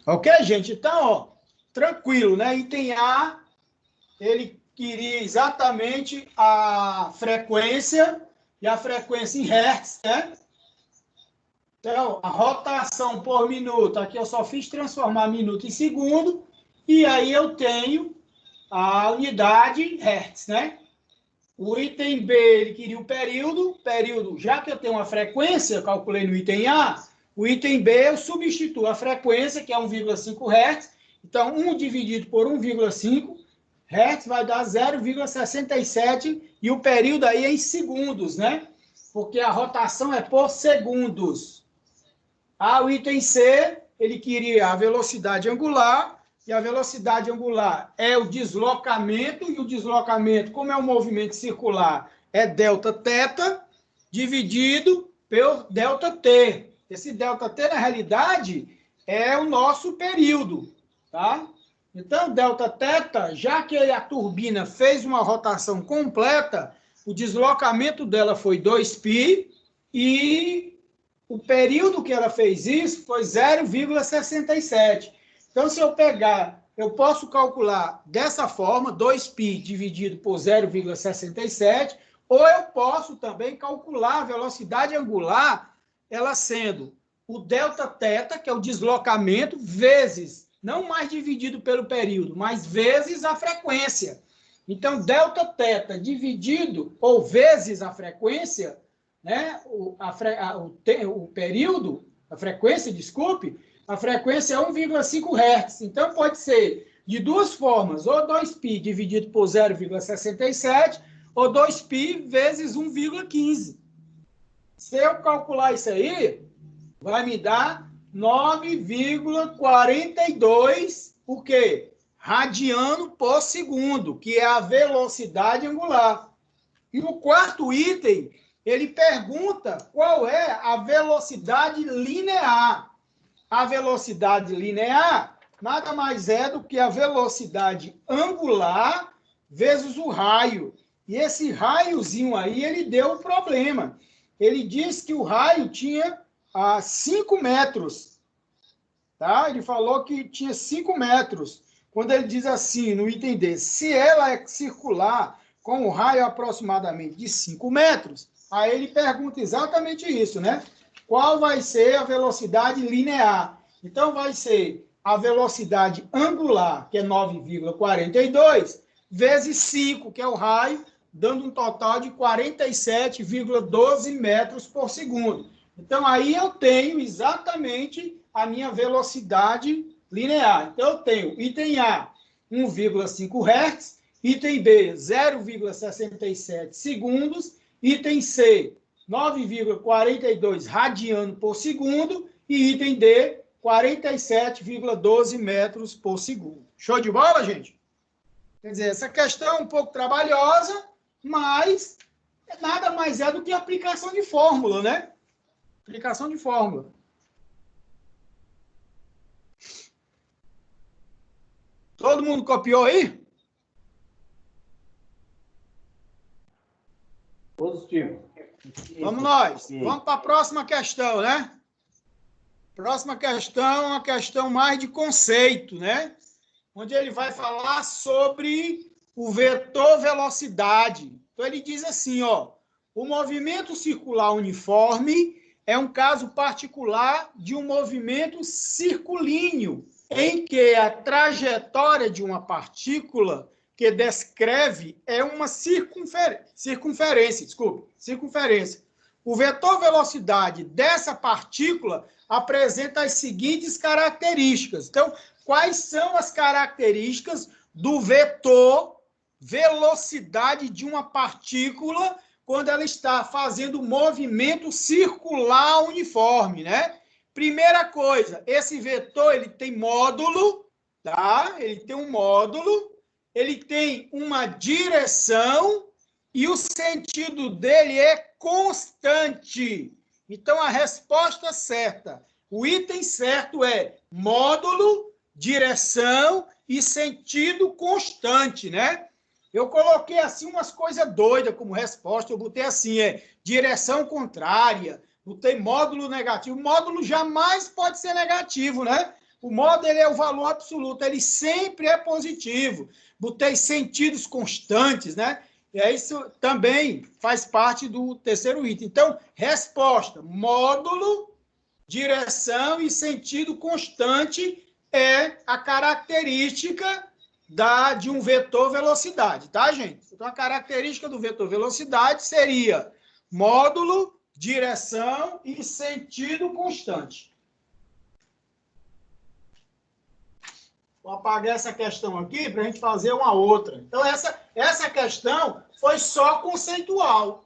Ok, gente? Então, ó, tranquilo, né? Item A, ele queria exatamente a frequência, e a frequência em Hertz, né? Então, a rotação por minuto, aqui eu só fiz transformar minuto em segundo, e aí eu tenho a unidade Hertz, né? O item B, ele queria o período, já que eu tenho uma frequência, eu calculei no item A, o item B eu substituo a frequência, que é 1,5 Hz, então 1 dividido por 1,5 Hz vai dar 0,67, e o período aí é em segundos, né? Porque a rotação é por segundos. O item C, ele queria a velocidade angular, e a velocidade angular é o deslocamento, e o deslocamento, como é um movimento circular, é delta θ, dividido pelo delta t. Esse delta t, na realidade, é o nosso período, tá? Então, delta θ, já que a turbina fez uma rotação completa, o deslocamento dela foi 2π, e o período que ela fez isso foi 0,67. Então, se eu pegar, eu posso calcular dessa forma, 2π dividido por 0,67, ou eu posso também calcular a velocidade angular, ela sendo o delta θ, que é o deslocamento, vezes, não mais dividido pelo período, mas vezes a frequência. Então, delta θ dividido, ou vezes a frequência, né? O período, a frequência, desculpe, a frequência é 1,5 Hz. Então, pode ser de duas formas, ou 2π dividido por 0,67, ou 2π vezes 1,15. Se eu calcular isso aí, vai me dar 9,42, o quê? Radiano por segundo, que é a velocidade angular. E o quarto item, ele pergunta qual é a velocidade linear. A velocidade linear nada mais é do que a velocidade angular vezes o raio. E esse raiozinho aí, ele deu um problema. Ele disse que o raio tinha 5 metros. Tá? Ele falou que tinha 5 metros. Quando ele diz assim, no item D, se ela é circular com o raio aproximadamente de 5 metros, aí ele pergunta exatamente isso, né? Qual vai ser a velocidade linear? Então, vai ser a velocidade angular, que é 9,42, vezes 5, que é o raio, dando um total de 47,12 metros por segundo. Então, aí eu tenho exatamente a minha velocidade linear. Então, eu tenho item A, 1,5 Hz, item B, 0,67 segundos, item C, 9,42 radiano por segundo, e item D, 47,12 metros por segundo. Show de bola, gente? Quer dizer, essa questão é um pouco trabalhosa, mas nada mais é do que aplicação de fórmula, né? Aplicação de fórmula. Todo mundo copiou aí? Positivo. Vamos nós. Vamos para a próxima questão, né? Próxima questão, uma questão mais de conceito, né? Onde ele vai falar sobre o vetor velocidade. Então, ele diz assim, ó, o movimento circular uniforme é um caso particular de um movimento circulíneo, em que a trajetória de uma partícula que descreve é uma circunferência. O vetor velocidade dessa partícula apresenta as seguintes características. Então, quais são as características do vetor velocidade de uma partícula quando ela está fazendo movimento circular uniforme, né? Primeira coisa, esse vetor ele tem módulo, tá? Ele tem um módulo, ele tem uma direção e o sentido dele é constante. Então, a resposta certa, o item certo é módulo, direção e sentido constante, né? Eu coloquei assim umas coisas doidas como resposta, eu botei assim, direção contrária, botei módulo negativo. Módulo jamais pode ser negativo, né? O modo ele é o valor absoluto, ele sempre é positivo. Botei sentidos constantes, né? E isso também faz parte do terceiro item. Então, resposta: módulo, direção e sentido constante é a característica de um vetor velocidade, tá, gente? Então, a característica do vetor velocidade seria módulo, direção e sentido constante. Vou apagar essa questão aqui para a gente fazer uma outra. Então, essa questão foi só conceitual.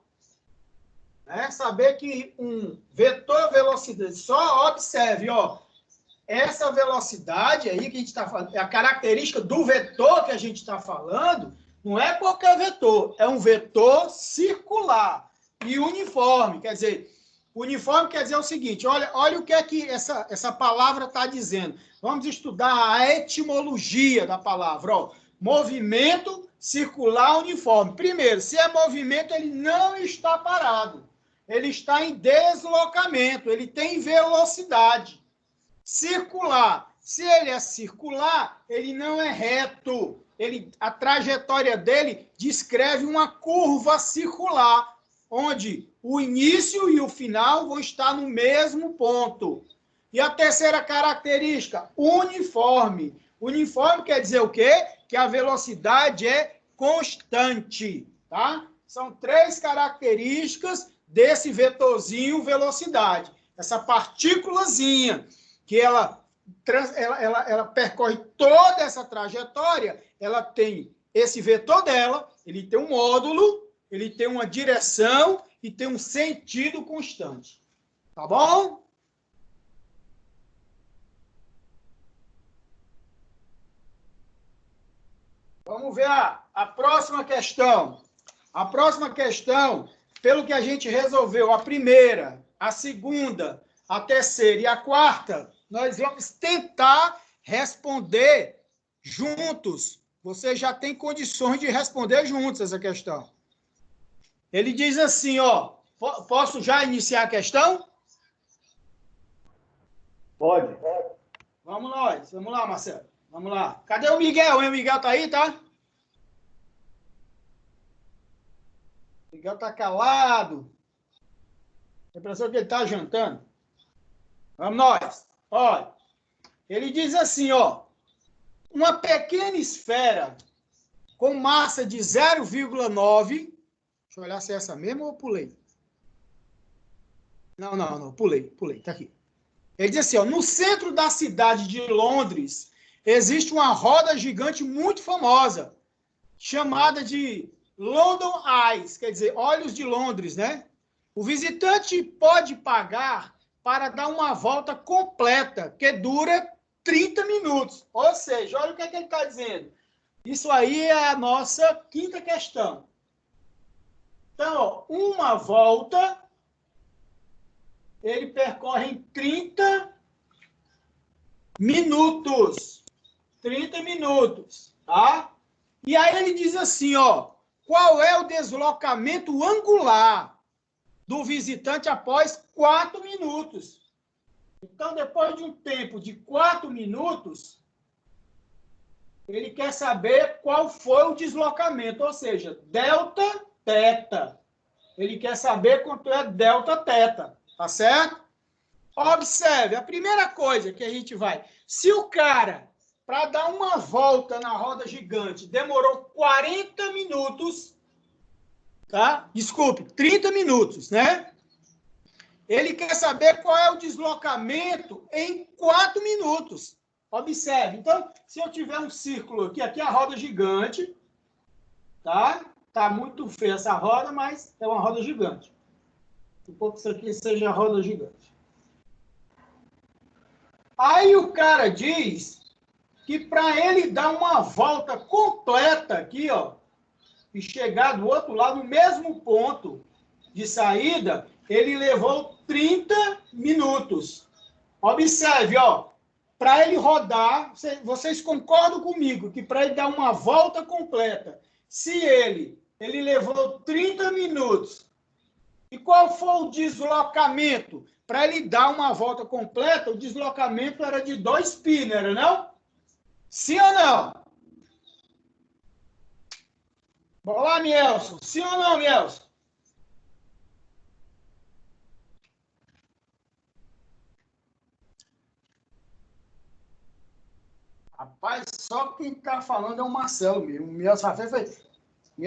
Né? Saber que um vetor velocidade, só observe, ó, essa velocidade aí que a gente está falando, a característica do vetor que a gente está falando, não é qualquer vetor, é um vetor circular e uniforme. Quer dizer, uniforme quer dizer o seguinte, olha o que é que essa palavra está dizendo. Vamos estudar a etimologia da palavra. Ó. Movimento circular uniforme. Primeiro, se é movimento, ele não está parado. Ele está em deslocamento, ele tem velocidade. Circular. Se ele é circular, ele não é reto. A trajetória dele descreve uma curva circular, onde o início e o final vão estar no mesmo ponto. E a terceira característica, uniforme. Uniforme quer dizer o quê? Que a velocidade é constante, tá? São 3 características desse vetorzinho velocidade. Essa partículazinha que ela percorre toda essa trajetória, ela tem esse vetor dela, ele tem um módulo, ele tem uma direção e tem um sentido constante. Tá bom? Vamos ver a próxima questão. A próxima questão, pelo que a gente resolveu, a primeira, a segunda, a terceira e a quarta, nós vamos tentar responder juntos. Você já tem condições de responder juntos essa questão. Ele diz assim, ó, posso já iniciar a questão? Pode. Vamos lá, Marcelo. Vamos lá. Cadê o Miguel? O Miguel tá aí, tá? O Miguel tá calado. A impressão que ele tá jantando. Vamos nós. Olha, ele diz assim, ó, uma pequena esfera com massa de 0,9, deixa eu olhar se é essa mesmo ou eu pulei. Não, pulei, tá aqui. Ele diz assim, ó, no centro da cidade de Londres, existe uma roda gigante muito famosa, chamada de London Eyes, quer dizer, olhos de Londres, né? O visitante pode pagar para dar uma volta completa, que dura 30 minutos. Ou seja, olha o que é que ele está dizendo. Isso aí é a nossa quinta questão. Então, ó, uma volta, ele percorre em 30 minutos. 30 minutos, tá? E aí ele diz assim, ó, qual é o deslocamento angular do visitante após 4 minutos? Então, depois de um tempo de 4 minutos, ele quer saber qual foi o deslocamento, ou seja, delta teta. Ele quer saber quanto é delta teta, tá certo? Observe, a primeira coisa que a gente vai... Se o cara, para dar uma volta na roda gigante, demorou 40 minutos, tá? Desculpe, 30 minutos, né? Ele quer saber qual é o deslocamento em 4 minutos. Observe. Então, se eu tiver um círculo aqui é a roda gigante, tá? Tá muito feia essa roda, mas é uma roda gigante. Suponho que isso aqui seja a roda gigante. Aí o cara diz que para ele dar uma volta completa aqui, ó, e chegar do outro lado, no mesmo ponto de saída, ele levou 30 minutos. Observe, ó, para ele rodar, vocês concordam comigo que para ele dar uma volta completa, se ele levou 30 minutos, e qual foi o deslocamento para ele dar uma volta completa, o deslocamento era de 2π, não era não? Sim ou não? Bora lá, Mielson. Sim ou não, Mielson? Rapaz, só quem está falando é o Marcelo mesmo. O Mielson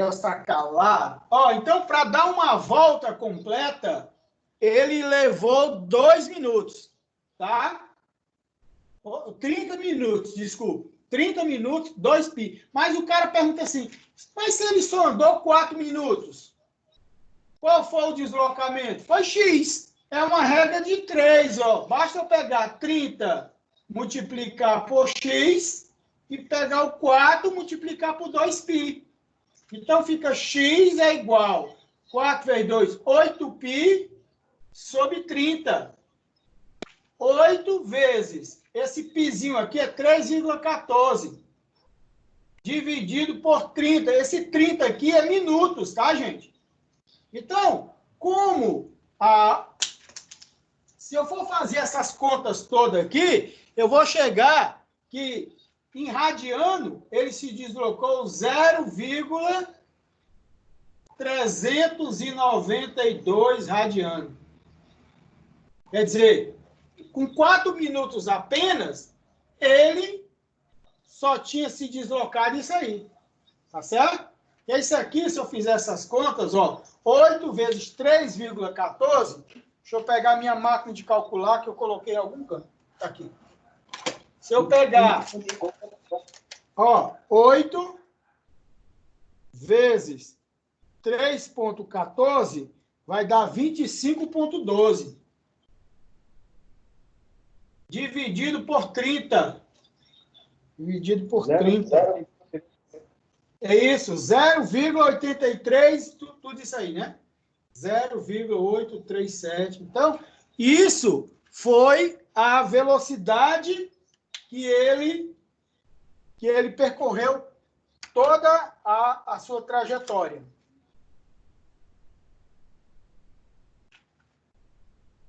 está calado. Ó, então, para dar uma volta completa, ele levou 2 minutos, tá? 30 minutos, desculpa. 30 minutos, 2π. Mas o cara pergunta assim, mas se ele só andou 4 minutos, qual foi o deslocamento? Foi X. É uma regra de 3, ó. Basta eu pegar 30, multiplicar por X e pegar o 4, multiplicar por 2π. Então, fica X é igual 4 vezes 2, 8π sobre 30. 8 vezes, esse pizinho aqui é 3,14. Dividido por 30. Esse 30 aqui é minutos, tá, gente? Então, se eu for fazer essas contas todas aqui, eu vou chegar que em radiano ele se deslocou 0,392 radiano. Quer dizer, com 4 minutos apenas, ele só tinha se deslocado isso aí. Tá certo? E isso aqui, se eu fizer essas contas, ó, 8 vezes 3,14, deixa eu pegar a minha máquina de calcular que eu coloquei em algum canto. Tá aqui. Se eu pegar, ó, 8 vezes 3,14 vai dar 25,12. Dividido por 30. Dividido por 30. É isso, 0,83, tudo isso aí, né? 0,837. Então, isso foi a velocidade que ele percorreu toda a sua trajetória.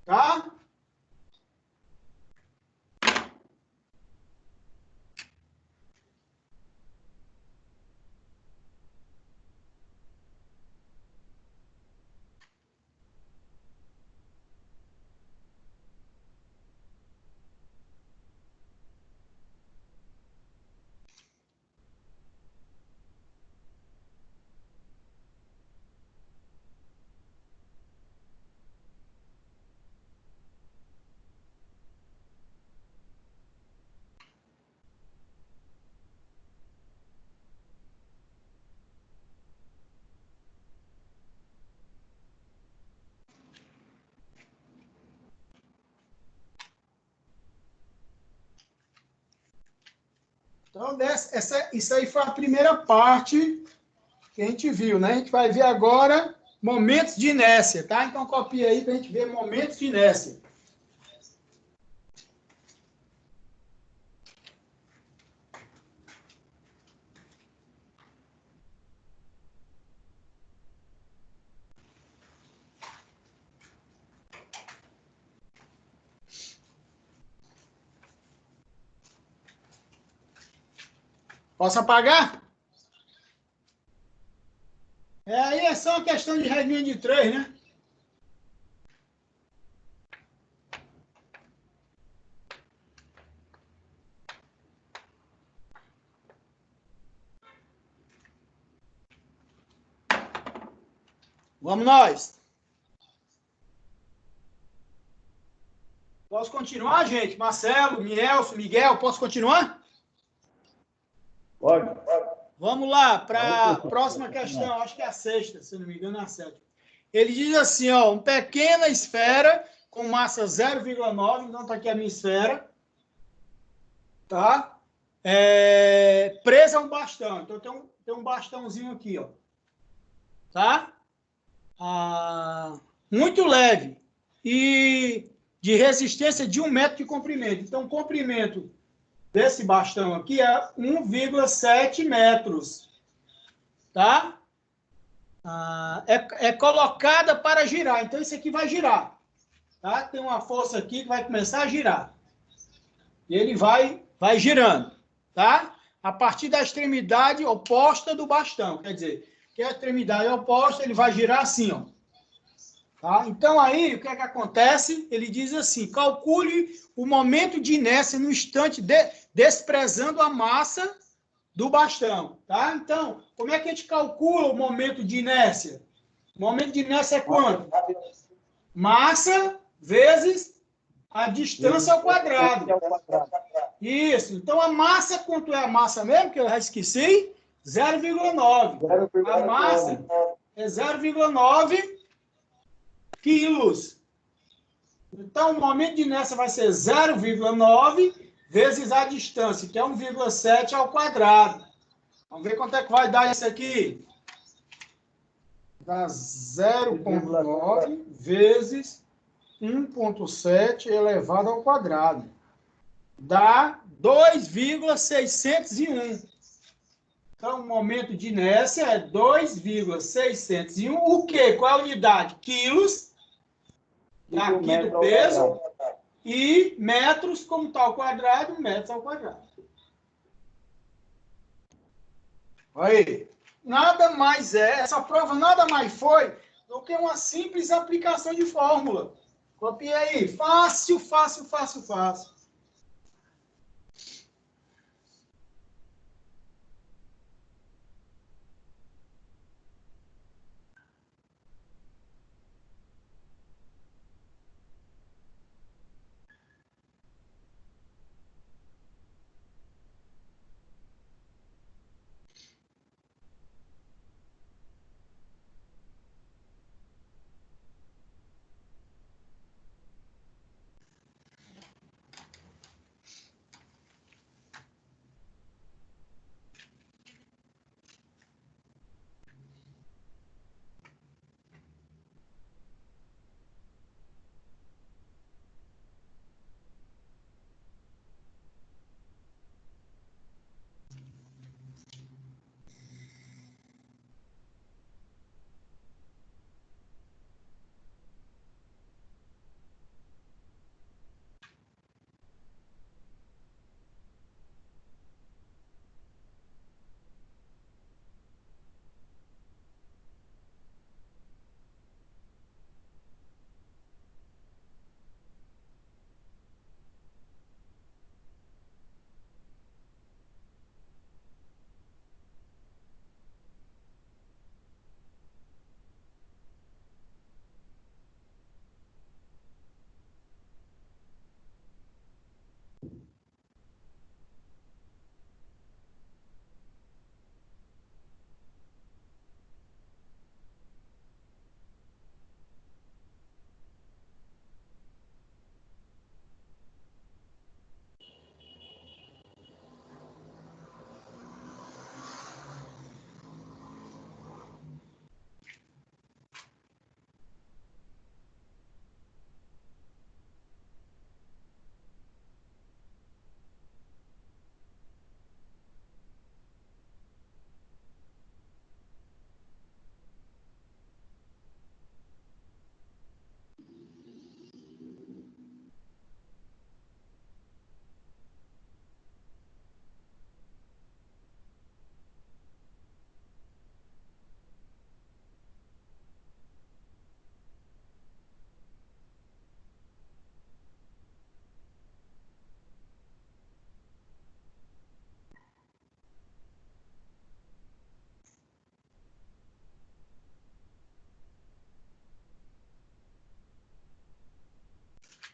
Tá? Então, isso aí foi a primeira parte que a gente viu, né? A gente vai ver agora momentos de inércia, tá? Então, copia aí para a gente ver momentos de inércia. Posso apagar? Aí é só uma questão de regrinha de 3, né? Vamos nós. Posso continuar, gente? Marcelo, Mielson, Miguel, posso continuar? Pode. Vamos lá para a próxima questão, acho que é a sexta, se não me engano, é a sétima. Ele diz assim, ó, uma pequena esfera com massa 0,9, então está aqui a minha esfera, tá? Presa a um bastão, então tem um bastãozinho aqui, ó, tá? Muito leve e de resistência de 1 metro de comprimento. Então, o comprimento desse bastão aqui é 1,7 metros, tá? É colocada para girar, então isso aqui vai girar, tá? Tem uma força aqui que vai começar a girar. E ele vai girando, tá? A partir da extremidade oposta do bastão. Quer dizer, que a extremidade oposta, ele vai girar assim, ó. Tá? Então, aí, o que é que acontece? Ele diz assim, calcule o momento de inércia no instante, desprezando a massa do bastão, tá? Então, como é que a gente calcula o momento de inércia? O momento de inércia é quanto? Massa vezes a distância ao quadrado. Isso. Então, a massa, quanto é a massa mesmo? Que eu já esqueci. 0,9. A massa é 0,9 quilos. Então, o momento de inércia vai ser 0,9 vezes a distância, que é 1,7 ao quadrado. Vamos ver quanto é que vai dar isso aqui. Dá 0,9 vezes 1,7 elevado ao quadrado. Dá 2,601. Então, o momento de inércia é 2,601. O quê? Qual é a unidade? Quilos. Aqui do peso. E metros, como está ao quadrado, metros ao quadrado. Aí. Nada mais essa prova nada mais foi do que uma simples aplicação de fórmula. Copia aí. Fácil, fácil, fácil, fácil.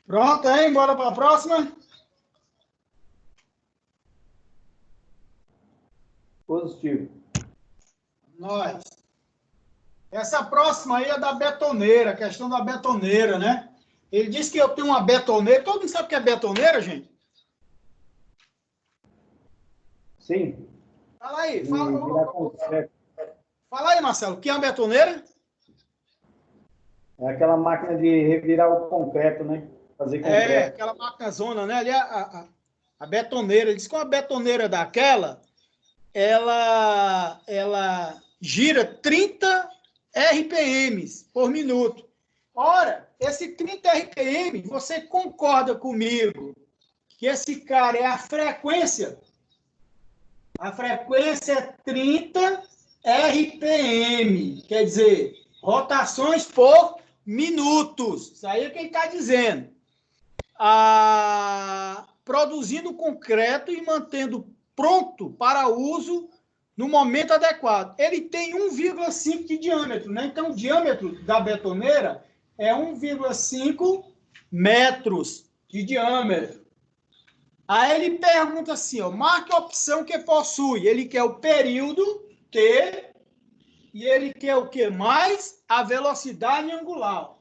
Pronto, hein? Bora para a próxima? Positivo. Nós. Essa próxima aí é da betoneira, questão da betoneira, né? Ele disse que eu tenho uma betoneira. Todo mundo sabe o que é betoneira, gente? Sim. Fala aí, Fala aí, Marcelo, o que é uma betoneira? É aquela máquina de revirar o concreto, né? Fazer concreto. É, aquela máquina-zona, né? Ali a betoneira. Ele disse que uma betoneira daquela, ela gira 30 RPMs por minuto. Ora, esse 30 RPM, você concorda comigo que esse cara é a frequência? A frequência é 30 RPM, quer dizer, rotações por minutos. Isso aí é quem está dizendo. Produzindo concreto e mantendo pronto para uso no momento adequado. Ele tem 1,5 de diâmetro, né? Então, o diâmetro da betoneira é 1,5 metros de diâmetro. Aí ele pergunta assim, ó, marque a opção que possui. Ele quer o período, T, e ele quer o que mais? A velocidade angular.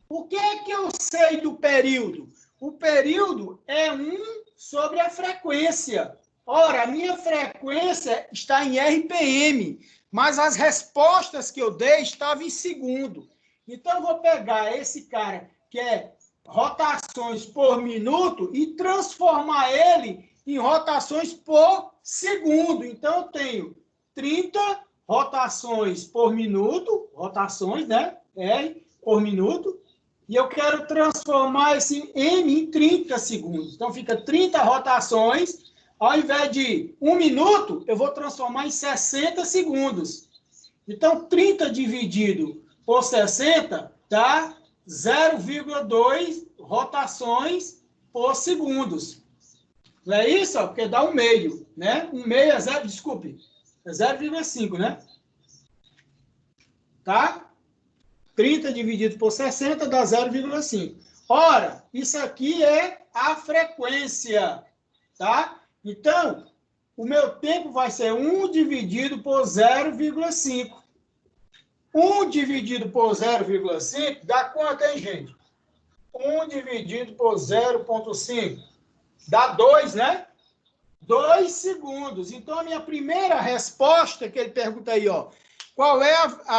O que é que eu sei do período? O período é 1 sobre a frequência. Ora, a minha frequência está em RPM, mas as respostas que eu dei estavam em segundo. Então, eu vou pegar esse cara que é rotações por minuto e transformar ele em rotações por segundo. Então, eu tenho 30 rotações por minuto, rotações, né? R por minuto, e eu quero transformar esse M em 30 segundos. Então, fica 30 rotações. Ao invés de 1 minuto, eu vou transformar em 60 segundos. Então, 30 dividido por 60 dá 0,2 rotações por segundos. Não é isso? Porque dá 1 meio, né? 1 meio é 0, desculpe, é 0,5, né? Tá? 30 dividido por 60 dá 0,5. Ora, isso aqui é a frequência, tá? Então, o meu tempo vai ser 1 dividido por 0,5. 1 dividido por 0,5 dá quanto, hein, gente? 1 dividido por 0,5 dá 2, né? 2 segundos. Então, a minha primeira resposta que ele pergunta aí, ó, qual é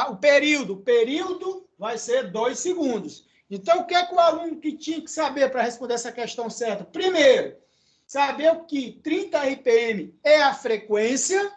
o período? O período vai ser 2 segundos. Então, o que é que o aluno que tinha que saber para responder essa questão certa? Primeiro, saber o que 30 RPM é a frequência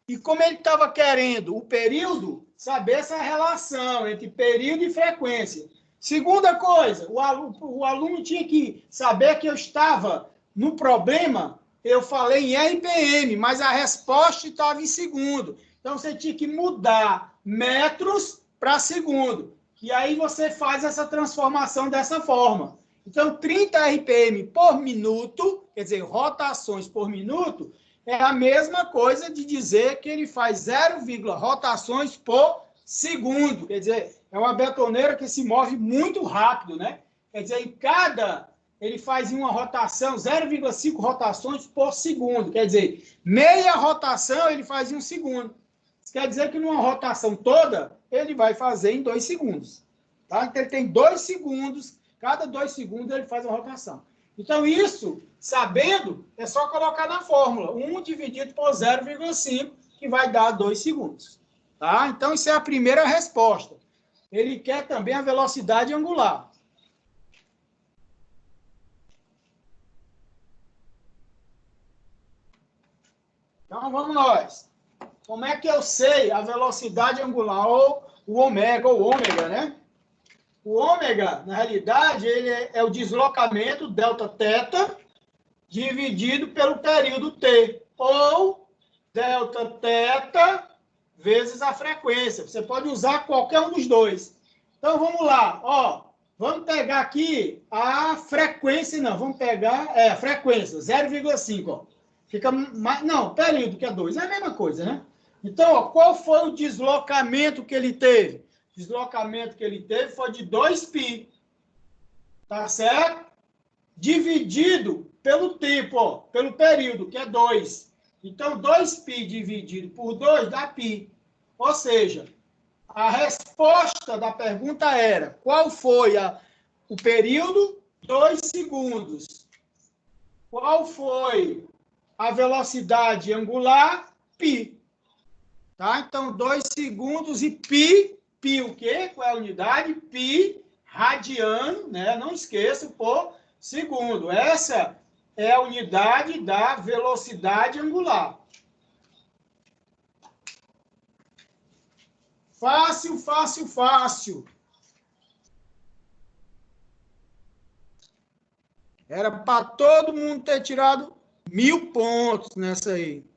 e como ele estava querendo o período, saber essa relação entre período e frequência. Segunda coisa, o aluno tinha que saber que eu estava no problema, eu falei em RPM, mas a resposta estava em segundo. Então, você tinha que mudar metros para segundo. E aí você faz essa transformação dessa forma. Então, 30 RPM por minuto, quer dizer, rotações por minuto, é a mesma coisa de dizer que ele faz 0, rotações por segundo. Quer dizer, é uma betoneira que se move muito rápido, né? Quer dizer, em cada... ele faz uma rotação, 0,5 rotações por segundo. Quer dizer, meia rotação ele faz em 1 segundo. Isso quer dizer que numa rotação toda, ele vai fazer em 2 segundos. Tá? Então, ele tem 2 segundos, cada 2 segundos ele faz uma rotação. Então, isso, sabendo, é só colocar na fórmula. 1 dividido por 0,5, que vai dar 2 segundos. Tá? Então, isso é a primeira resposta. Ele quer também a velocidade angular. Então, vamos nós. Como é que eu sei a velocidade angular, ou o ômega, né? O ômega, na realidade, ele é o deslocamento, delta θ, dividido pelo período t, ou delta θ vezes a frequência. Você pode usar qualquer um dos dois. Então, vamos lá. Ó, vamos pegar aqui a frequência, não, vamos pegar a frequência, 0,5, ó. Fica mais, não, período, que é 2, é a mesma coisa, né? Então, ó, qual foi o deslocamento que ele teve? O deslocamento que ele teve foi de 2π, tá certo? Dividido pelo tempo, ó, pelo período, que é 2. Então, 2π dividido por 2 dá π. Ou seja, a resposta da pergunta era, qual foi o período? 2 segundos. Qual foi a velocidade angular? π. Tá? Então, 2 segundos e π. π o quê? Qual é a unidade? π radiano, né? Não esqueça, por segundo. Essa é a unidade da velocidade angular. Fácil, fácil, fácil. Era para todo mundo ter tirado 1000 pontos nessa aí.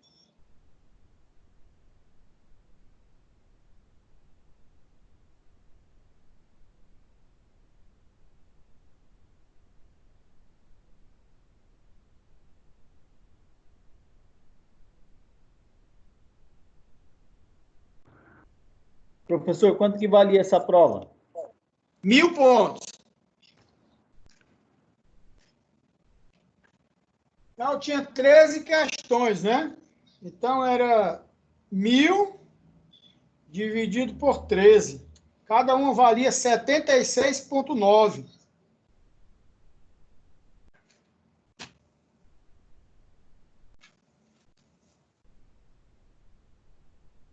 Professor, quanto que valia essa prova? 1000 pontos. Então, tinha 13 questões, né? Então, era 1000 dividido por 13. Cada uma valia 76,9.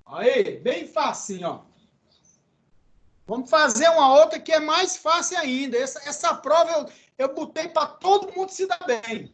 Aí, bem facinho, ó. Vamos fazer uma outra que é mais fácil ainda. Essa prova eu botei para todo mundo se dar bem.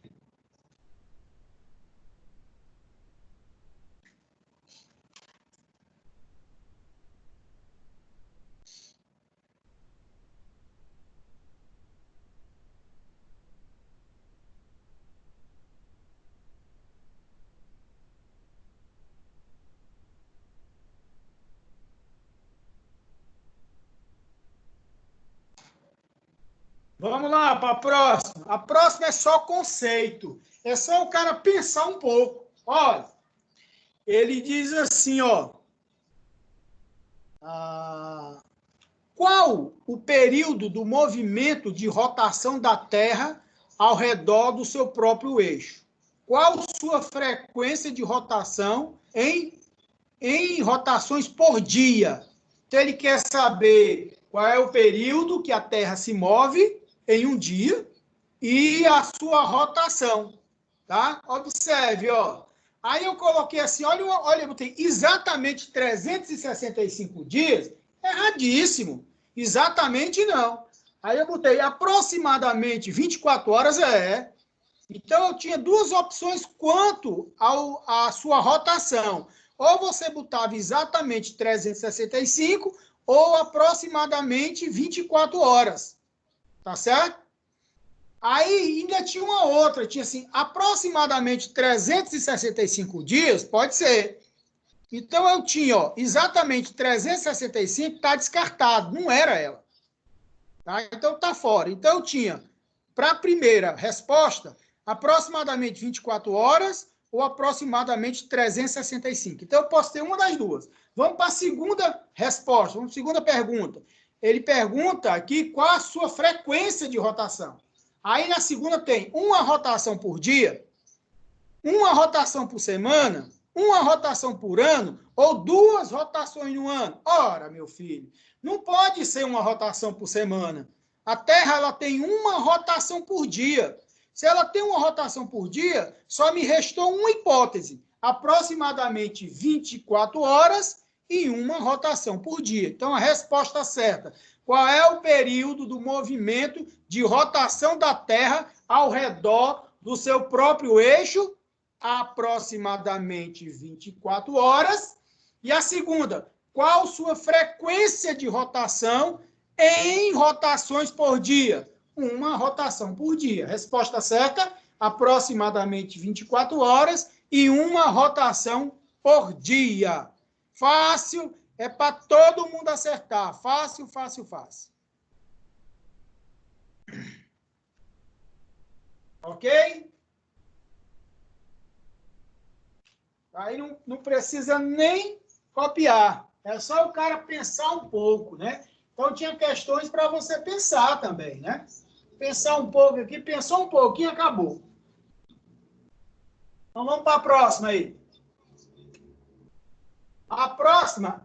Vamos lá para a próxima. A próxima é só conceito. É só o cara pensar um pouco. Olha, ele diz assim, ó. Qual o período do movimento de rotação da Terra ao redor do seu próprio eixo? Qual sua frequência de rotação em rotações por dia? Então, ele quer saber qual é o período que a Terra se move em um dia e a sua rotação, tá? Observe, ó. Aí eu coloquei assim, olha, eu botei exatamente 365 dias, erradíssimo. Exatamente não. Aí eu botei aproximadamente 24 horas, Então, eu tinha duas opções quanto à sua rotação. Ou você botava exatamente 365 ou aproximadamente 24 horas. Tá certo? Aí ainda tinha uma outra, tinha assim, aproximadamente 365 dias, pode ser. Então, eu tinha, ó, exatamente 365, está descartado, não era ela. Tá? Então, está fora. Então, eu tinha, para a primeira resposta, aproximadamente 24 horas ou aproximadamente 365. Então, eu posso ter uma das duas. Vamos para a segunda resposta, vamos para a segunda pergunta. Ele pergunta aqui qual a sua frequência de rotação. Aí, na segunda, tem uma rotação por dia, uma rotação por semana, uma rotação por ano ou duas rotações no ano. Ora, meu filho, não pode ser uma rotação por semana. A Terra ela tem uma rotação por dia. Se ela tem uma rotação por dia, só me restou uma hipótese, aproximadamente 24 horas e uma rotação por dia. Então, a resposta certa. Qual é o período do movimento de rotação da Terra ao redor do seu próprio eixo? Aproximadamente 24 horas. E a segunda, qual sua frequência de rotação em rotações por dia? Uma rotação por dia. Resposta certa, aproximadamente 24 horas e uma rotação por dia. Fácil, é para todo mundo acertar. Fácil, fácil, fácil. Ok? Aí não precisa nem copiar. É só o cara pensar um pouco, né? Então, tinha questões para você pensar também, né? Pensar um pouco aqui, pensou um pouquinho, acabou. Então, vamos para a próxima aí. A próxima,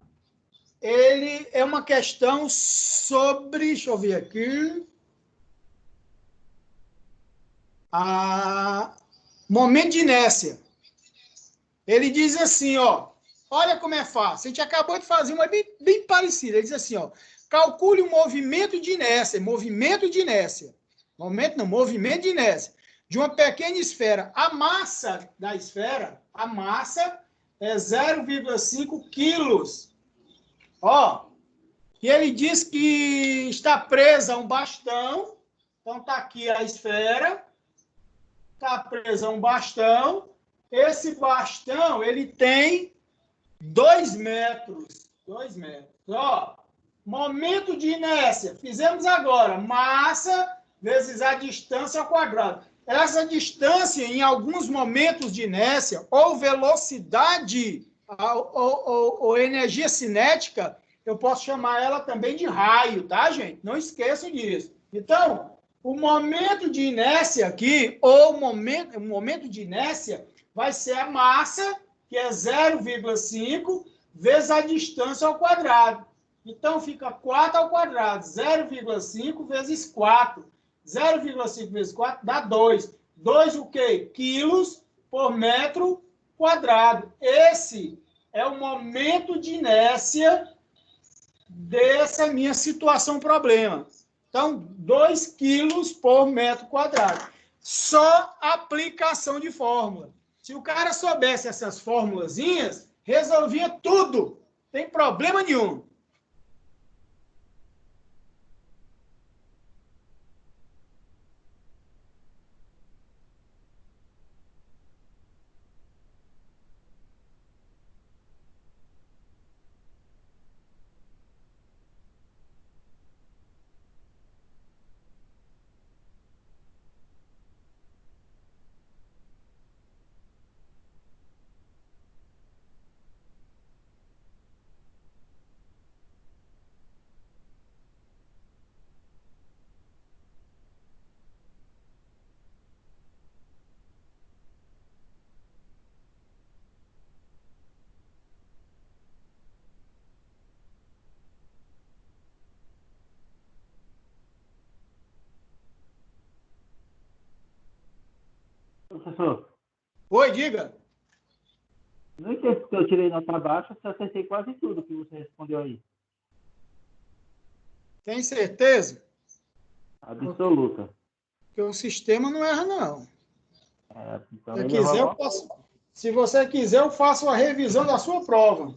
ele é uma questão sobre, deixa eu ver aqui, momento de inércia. Ele diz assim, ó, olha como é fácil. A gente acabou de fazer uma bem parecida. Ele diz assim, ó, calcule o movimento de inércia, movimento de inércia de uma pequena esfera. A massa da esfera, a massa é 0,5 quilos. Ó, e ele diz que está presa a um bastão. Então, está aqui a esfera. está preso a um bastão. Esse bastão, ele tem 2 metros. 2 metros. Ó, momento de inércia. Fizemos agora. Massa vezes a distância ao quadrado. Essa distância, em alguns momentos de inércia, ou velocidade, ou energia cinética, eu posso chamar ela também de raio, tá, gente? Não esqueçam disso. Então, o momento de inércia aqui, ou o momento de inércia, vai ser a massa, que é 0,5, vezes a distância ao quadrado. Então, fica 4 ao quadrado. 0,5 vezes 4. 0,5 vezes 4 dá 2. 2 o quê? Quilos por metro quadrado. Esse é o momento de inércia dessa minha situação problema. Então, 2 quilos por metro quadrado. Só aplicação de fórmula. Se o cara soubesse essas formulazinhas, resolvia tudo. Não tem problema nenhum. Professor, Oi, diga. no tempo que eu tirei nota baixa, eu acertei quase tudo que você respondeu aí. Tem certeza? Absoluta. Porque o sistema não erra, não. Então Se ele quiser, errou. eu posso... Se você quiser, eu faço a revisão da sua prova.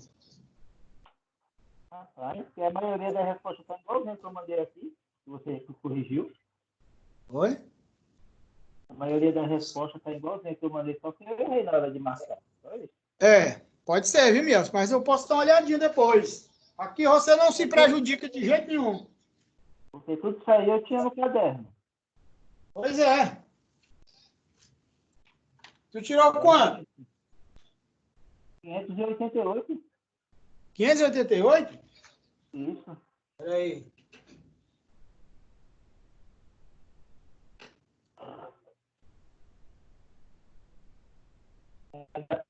Porque a maioria das respostas está igualzinho que eu mandei aqui, que você corrigiu. Oi? A maioria das respostas está igualzinho que eu mandei, só que eu errei na hora de marcar. Pode ser, viu, Mielson? Mas eu posso dar uma olhadinha depois. Aqui você não se prejudica de jeito nenhum. Porque tudo isso aí eu tinha no caderno. Pois é. Tu tirou quanto? 588. 588? Isso. Peraí.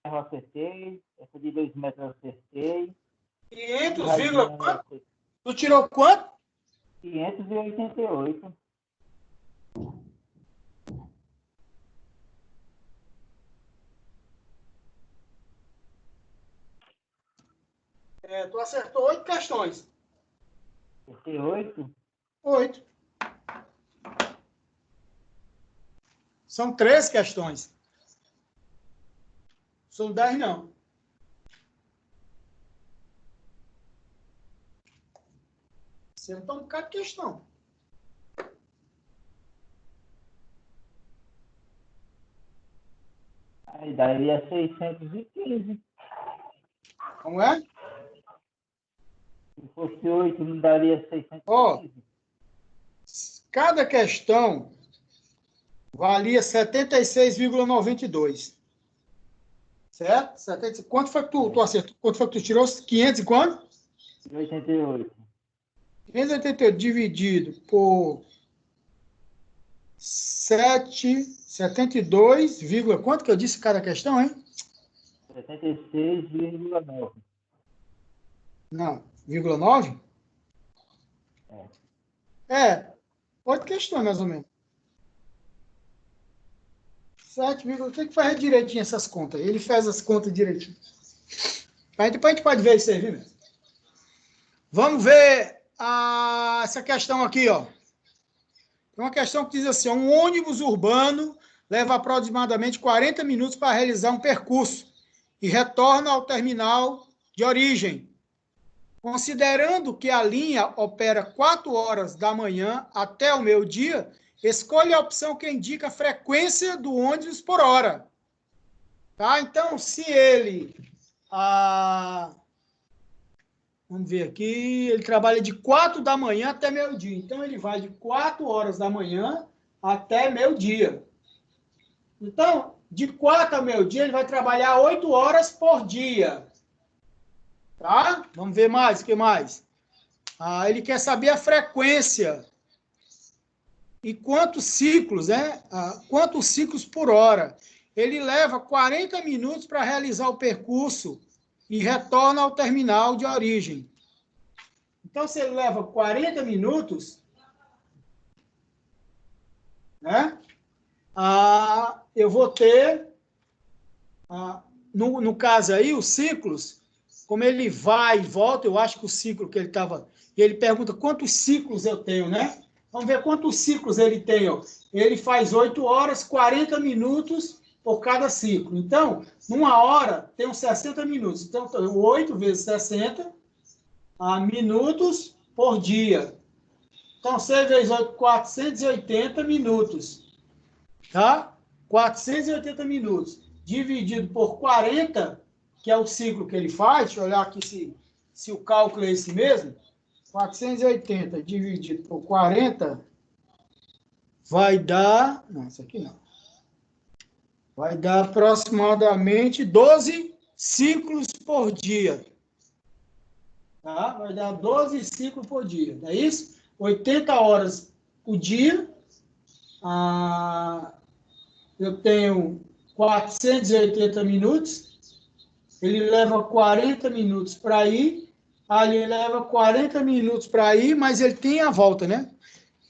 Eu acertei. Essa de 2 metros eu acertei. 500, vírgula quanto? Tu tirou quanto? 588. Tu acertou 8 questões. Acertei 8. 8. São 3 questões. São 10, não. Você não tá um bocado de questão. Aí daria 615. Como é? Se fosse 8, não daria 615. Ó, cada questão valia 76,92. Certo? 70, quanto foi que tu acertou? Quanto foi que tu tirou? 500 e quanto? 88. 588 dividido por 72, quanto que eu disse cada questão, hein? 76,9. Não, 0,9? 8 questões, mais ou menos. 7, tem que fazer direitinho essas contas. Ele faz as contas direitinho. Mas depois a gente pode ver isso aí, viu? Vamos ver essa questão aqui, ó. Tem uma questão que diz assim, um ônibus urbano leva aproximadamente 40 minutos para realizar um percurso e retorna ao terminal de origem. Considerando que a linha opera 4 horas da manhã até o meio-dia, escolha a opção que indica a frequência do ônibus por hora. Tá? Então, se ele... vamos ver aqui, ele trabalha de 4 da manhã até meio-dia. Então, ele vai de 4 horas da manhã até meio-dia. Então, de 4 a meio-dia, ele vai trabalhar 8 horas por dia. Tá? Vamos ver mais, o que mais? Ele quer saber a frequência e quantos ciclos, né? Quantos ciclos por hora. Ele leva 40 minutos para realizar o percurso e retorna ao terminal de origem. Então, se ele leva 40 minutos, né? Eu vou ter, no caso aí, os ciclos, como ele vai e volta, eu acho que o ciclo que ele estava... Ele pergunta quantos ciclos eu tenho, né? Vamos ver quantos ciclos ele tem. Ó. Ele faz 8 horas, 40 minutos por cada ciclo. Então, numa hora, tem uns 60 minutos. Então, 8 vezes 60 minutos por dia. Então, 6 vezes 8, 480 minutos. Tá? 480 minutos. Dividido por 40, que é o ciclo que ele faz. Deixa eu olhar aqui se o cálculo é esse mesmo. 480 dividido por 40 vai dar... Não, isso aqui não. Vai dar aproximadamente 12 ciclos por dia. Tá? Vai dar 12 ciclos por dia. Não é isso? 80 horas por dia. Eu tenho 480 minutos. Ele leva 40 minutos para ir. Ali ele leva 40 minutos para ir, mas ele tem a volta, né?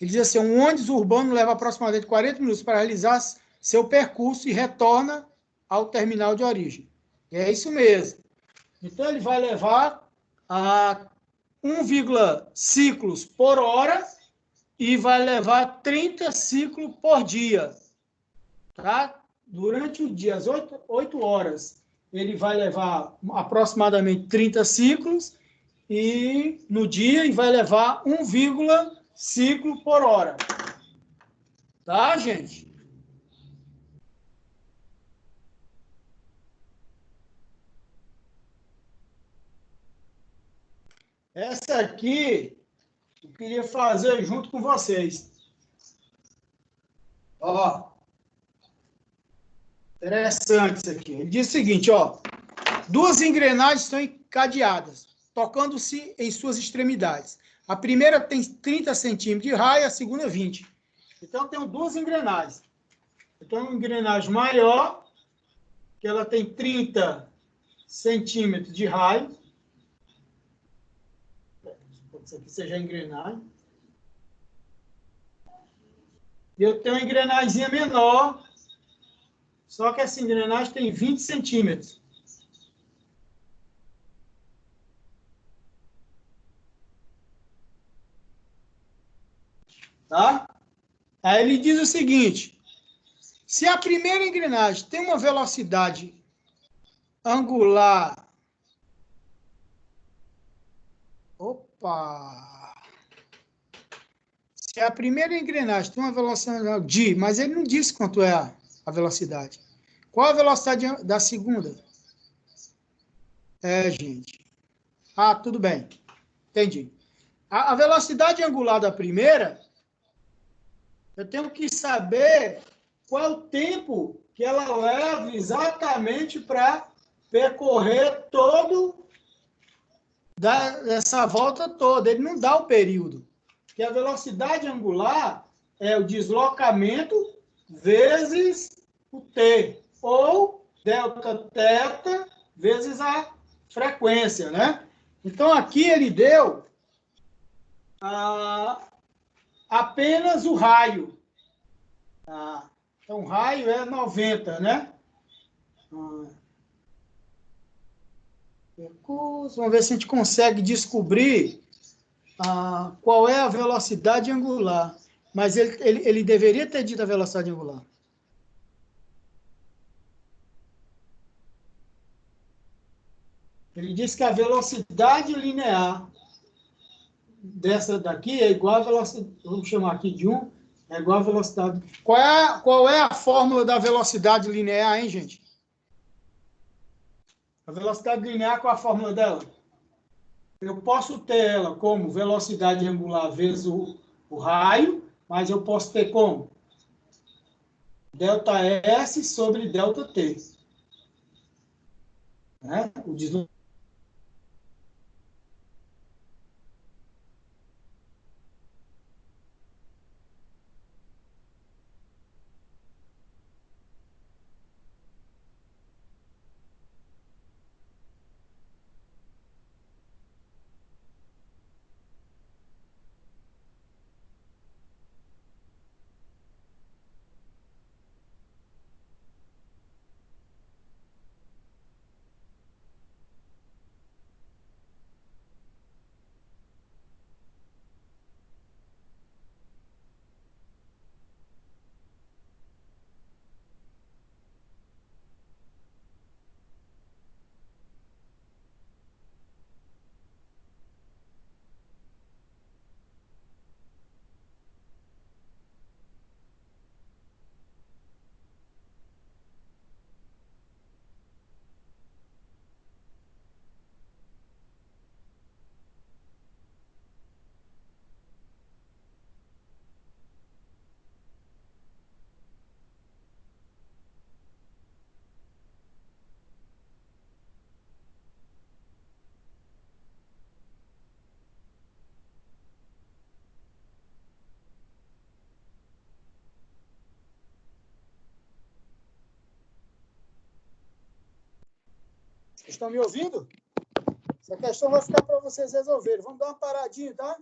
Ele diz assim, um ônibus urbano leva aproximadamente 40 minutos para realizar seu percurso e retorna ao terminal de origem. É isso mesmo. Então, ele vai levar 1,5 ciclos por hora e vai levar 30 ciclos por dia. Tá? Durante o dia, às 8 horas, ele vai levar aproximadamente 30 ciclos e no dia vai levar 1,5 ciclo por hora. Tá, gente? Essa aqui eu queria fazer junto com vocês. Ó. Interessante isso aqui. Ele diz o seguinte, ó. 2 engrenagens estão encadeadas, tocando-se em suas extremidades. A primeira tem 30 centímetros de raio, a segunda 20. Então, tem 2 engrenagens. Então, uma engrenagem maior, que ela tem 30 centímetros de raio. Isso aqui seja a engrenagem. E eu tenho uma engrenagem menor, só que essa engrenagem tem 20 centímetros. Tá? Aí ele diz o seguinte, se a primeira engrenagem tem uma velocidade angular... Opa! Se a primeira engrenagem tem uma velocidade de... Mas ele não disse quanto é a velocidade. Qual a velocidade da segunda? Gente. Tudo bem. Entendi. A velocidade angular da primeira... Eu tenho que saber qual é o tempo que ela leva exatamente para percorrer todo essa volta toda. Ele não dá o período. Porque a velocidade angular é o deslocamento vezes o t, ou delta θ vezes a frequência, né? Então, aqui ele deu apenas o raio. Então, o raio é 90, né? Vamos ver se a gente consegue descobrir qual é a velocidade angular. Mas ele deveria ter dito a velocidade angular. Ele disse que a velocidade linear dessa daqui é igual a velocidade, vamos chamar aqui de 1, É igual a velocidade. Qual é a fórmula da velocidade linear, hein, gente? A velocidade linear, qual é a fórmula dela? Eu posso ter ela como velocidade angular vezes o raio, mas eu posso ter como? Delta S sobre delta T. Né? O deslocamento. Estão me ouvindo? Essa questão vai ficar para vocês resolverem. Vamos dar uma paradinha, tá?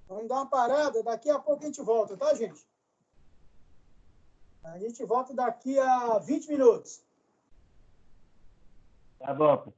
Vamos dar uma parada. Daqui a pouco a gente volta, tá, gente? A gente volta daqui a 20 minutos. Tá bom.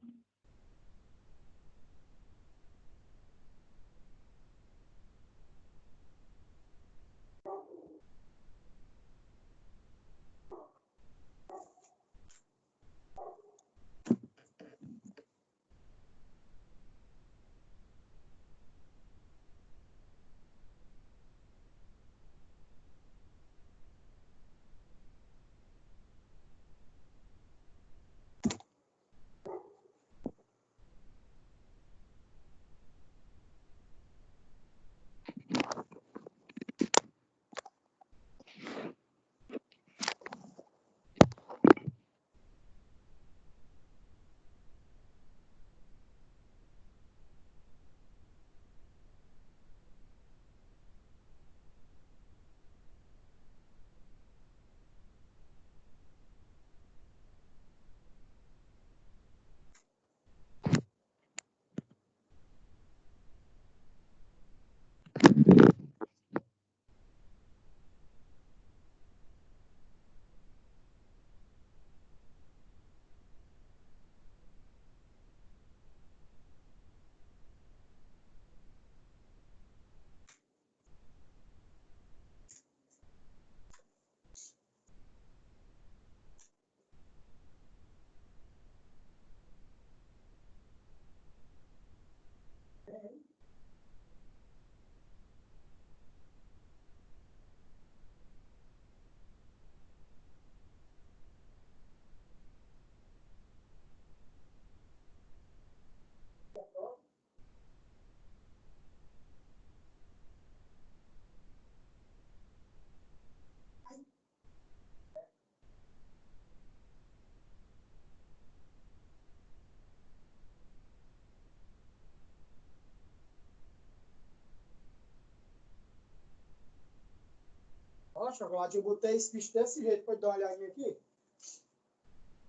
Ó, Chocolate, eu botei esse bicho desse jeito. Pode dar uma olhadinha aqui?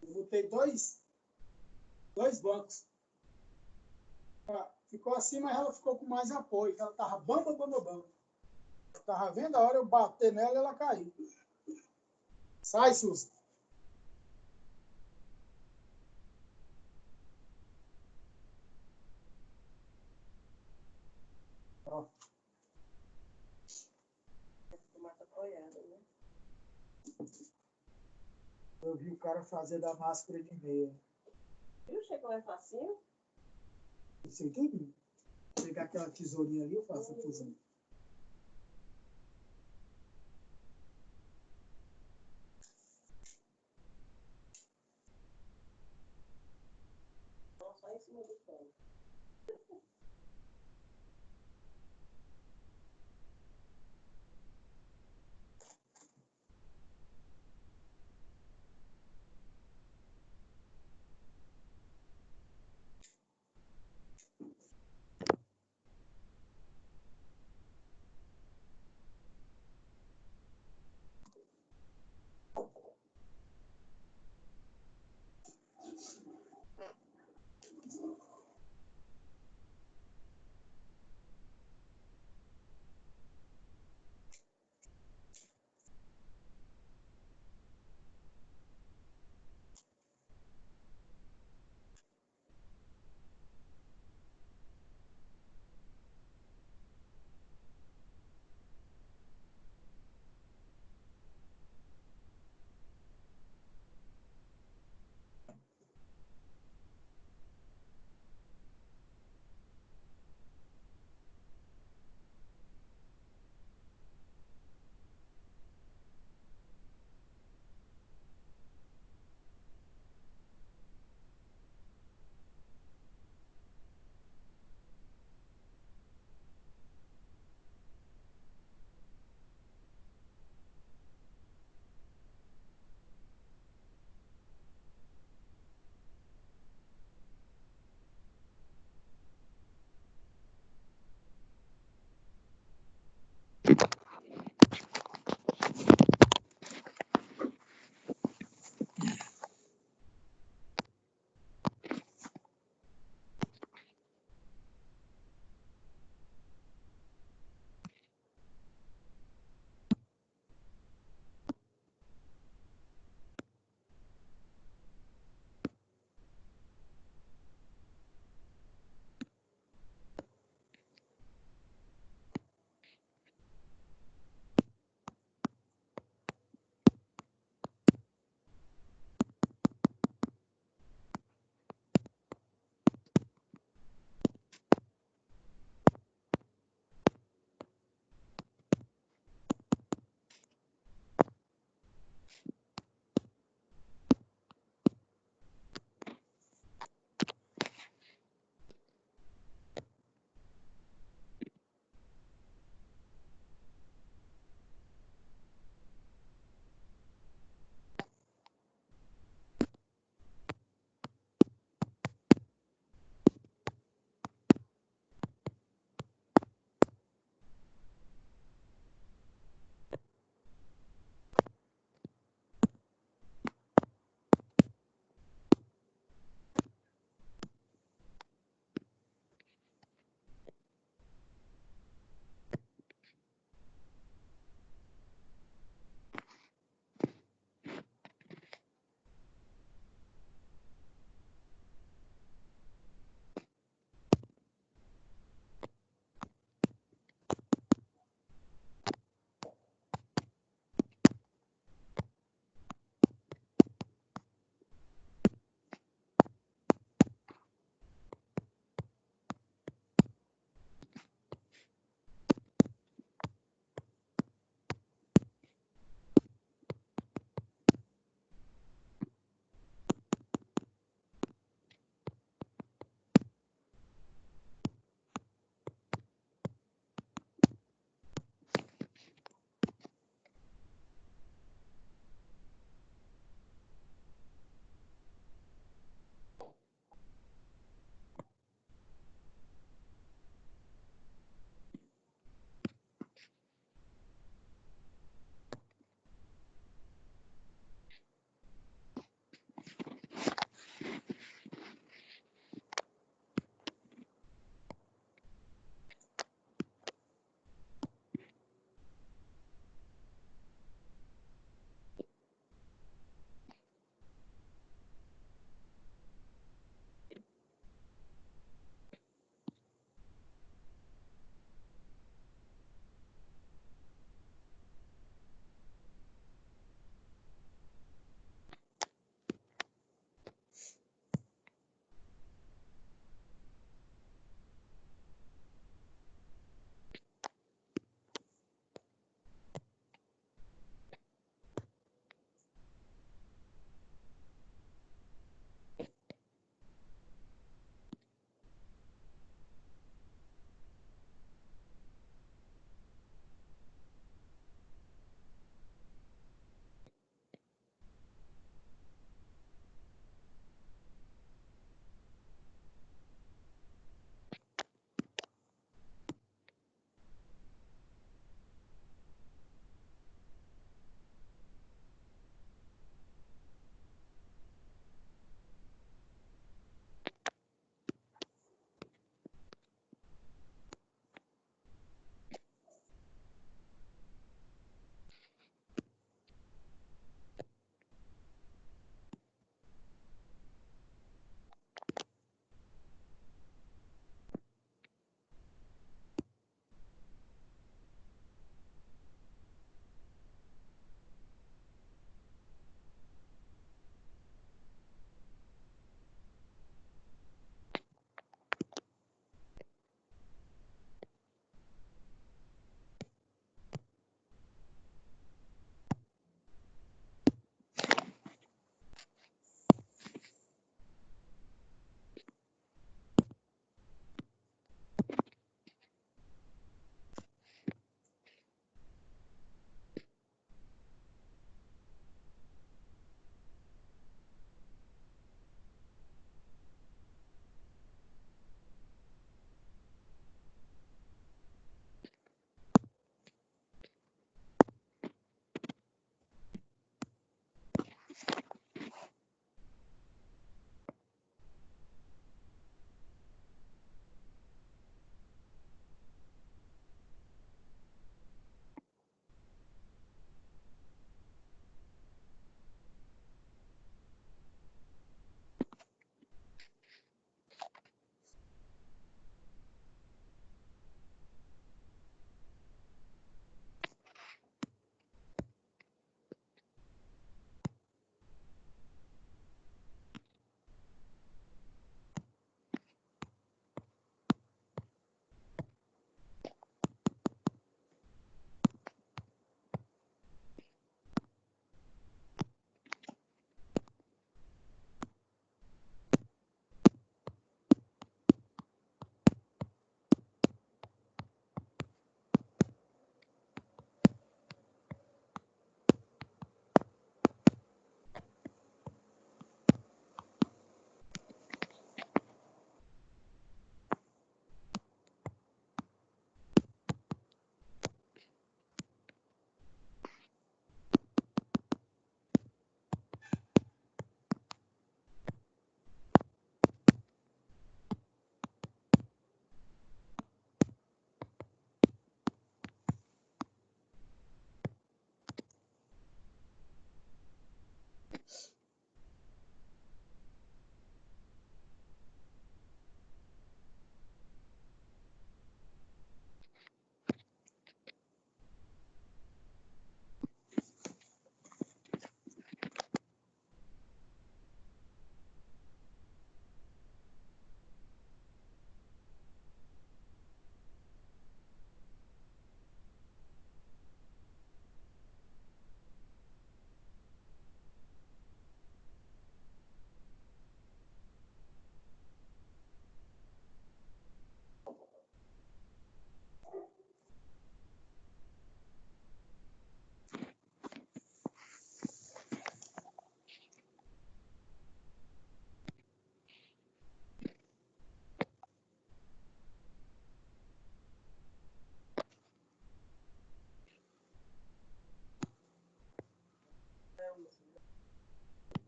Eu botei dois bancos. Ficou assim, mas ela ficou com mais apoio. Ela tava bamba, bamba, bamba. Eu tava vendo a hora eu bater nela e ela caiu. Sai, Susto. Ó. Eu vi o cara fazer da máscara de meia. Viu? Chegou é facinho. Isso aí tem que pegar aquela tesourinha ali, eu faço a fusão. Só em cima do pano.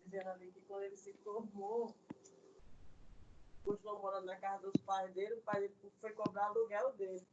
dizendo ali que quando ele se formou, continuou morando na casa dos pais dele, o pai dele foi cobrar aluguel dele.